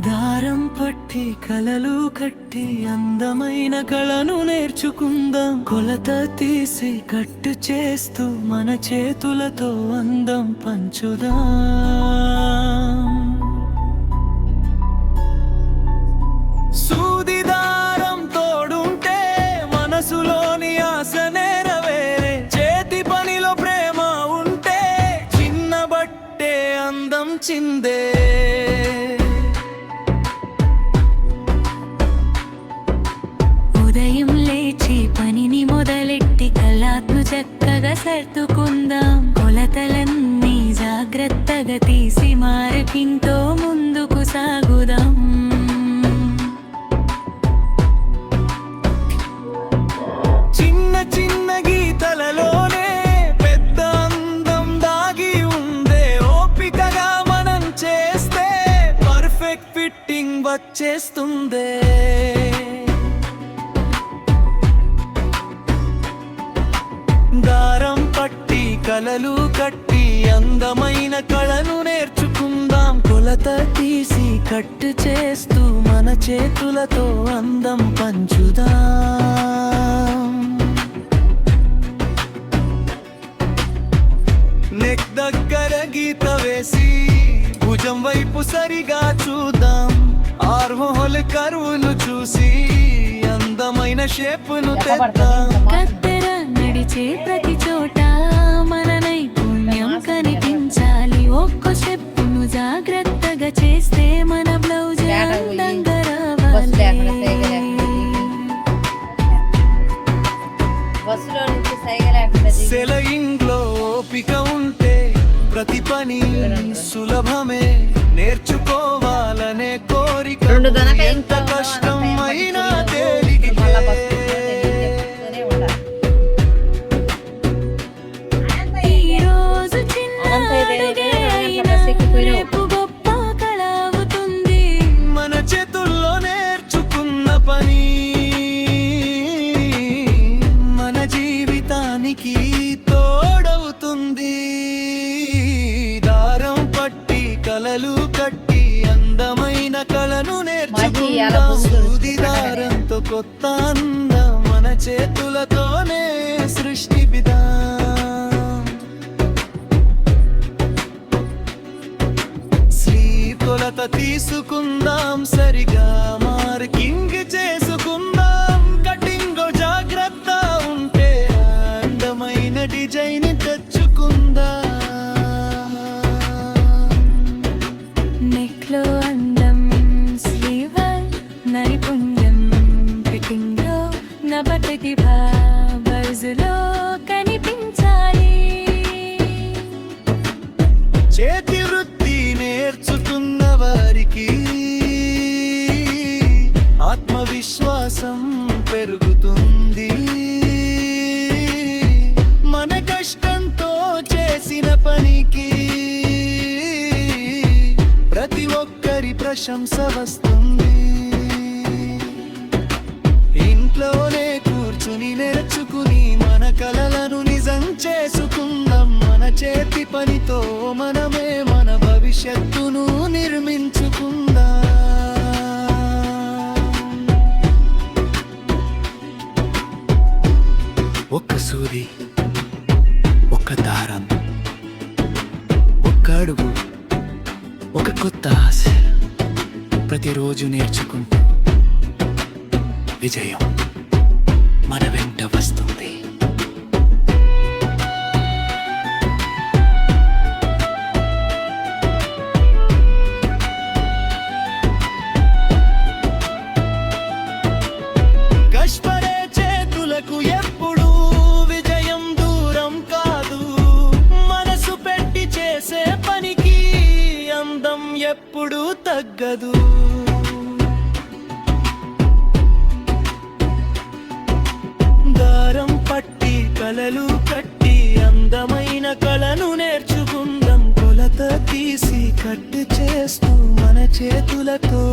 దారం పట్టి కలలు కట్టి అందమైన కళను నేర్చుకుందాం. కొలత తీసి కట్టు చేస్తూ మన చేతులతో అందం పంచుదాం. సూది దారం తోడుంటే మనసులోని ఆశ నెరవేరే. చేతి పనిలో ప్రేమ ఉంటే చిన్న బట్టే అందం చిందే. ఉదయం లేచి పనిని మొదలెట్టి కళ్ళాత్ను చక్కగా సర్దుకుందాం. కొలతలన్నీ జాగ్రత్తగా తీసి మార్కింగ్తో ముందుకు సాగుదాం. చిన్న చిన్న గీతలలోనే పెద్ద అందం దాగి ఉందే. ఓపికగా మనం చేస్తే పర్ఫెక్ట్ ఫిట్టింగ్ వచ్చేస్తుందే. దారం పట్టి కలలు కట్టి అందమైన కళను నేర్చుకుందాం. కొలత తీసి కట్టు చేస్తూ మన చేతులతో అందం పంచుదాం. నెక్ దగ్గర గీత వేసి భుజం వైపు సరిగా చూద్దాం. ఆర్మోల్ కరువులు చూసి అందమైన షేపును తెద్దాం. కత్తెర నడిచే ప్రతి చోట మన నైపుణ్యం కనిపించాలి. ఒక్కో స్టెప్పును జాగ్రత్తగా చేస్తే మన బ్లౌజ్ అందంగా రావాలి. సెలయింగ్ లో ఓపిక ఉంటే ప్రతి పని సులభమే. నేర్చుకోవాలనే కోరిక ఎంత కష్టం అయినా తేలికే. ఈ రోజు చిన్న అడుగే అయినా రేపు గొప్ప కళ అవుతుంది. మన చేతుల్లో నేర్చుకున్న పని మన జీవితానికి తోడవుతుంది. దారం పట్టి కలలు కట్టి అందమైన కళను నేర్చుకుందాం. సూది దారంతో కొత్త అందం మన చేతులతోనే సృష్టిపిదాం. కొలత తీసుకుందాం, సరిగా మార్కింగ్ చేసుకుందాం. కటింగ్ జాగ్రత్త ఉంటే అందమైన డిజైన్ తెచ్చుకుందాం. నెక్ లో అందం, స్లీవర్ నైపుణ్యం, ఫిట్టింగ్ లో నా ప్రతిభ బజులో కనిపించాలి. చేతి వృత్తి నేర్చుకున్న వారికి ఆత్మవిశ్వాసం పెరుగుతుంది. మన కష్టంతో చేసిన పనికి ప్రతి ఒక్కరి ప్రశంస వస్తుంది. ఇంట్లోనే కూర్చుని నేర్చుకుని మన కలలను నిజం చేసుకుందాం. మన చేతి పనితో మనమే మన భవిష్యత్తును నిర్మించుకుందాం. ఒక్క సూది, ఒక్క దారం, ఒక్క అడుగు, ఒక కొత్త ఆశ. ప్రతిరోజు నేర్చుకుంటూ విజయం మన వెంట వస్తుంది. కష్టపడే చేతులకు ఎప్పుడు విజయం దూరం కాదు. మనసు పెట్టి చేసే పనికి అందం ఎప్పుడు తగ్గదు. దారం పట్టి కలలు కట్టి అందమైన కళను నేర్చుకుందాం. కొలత తీసి కట్టు చేస్తూ మన చేతులతో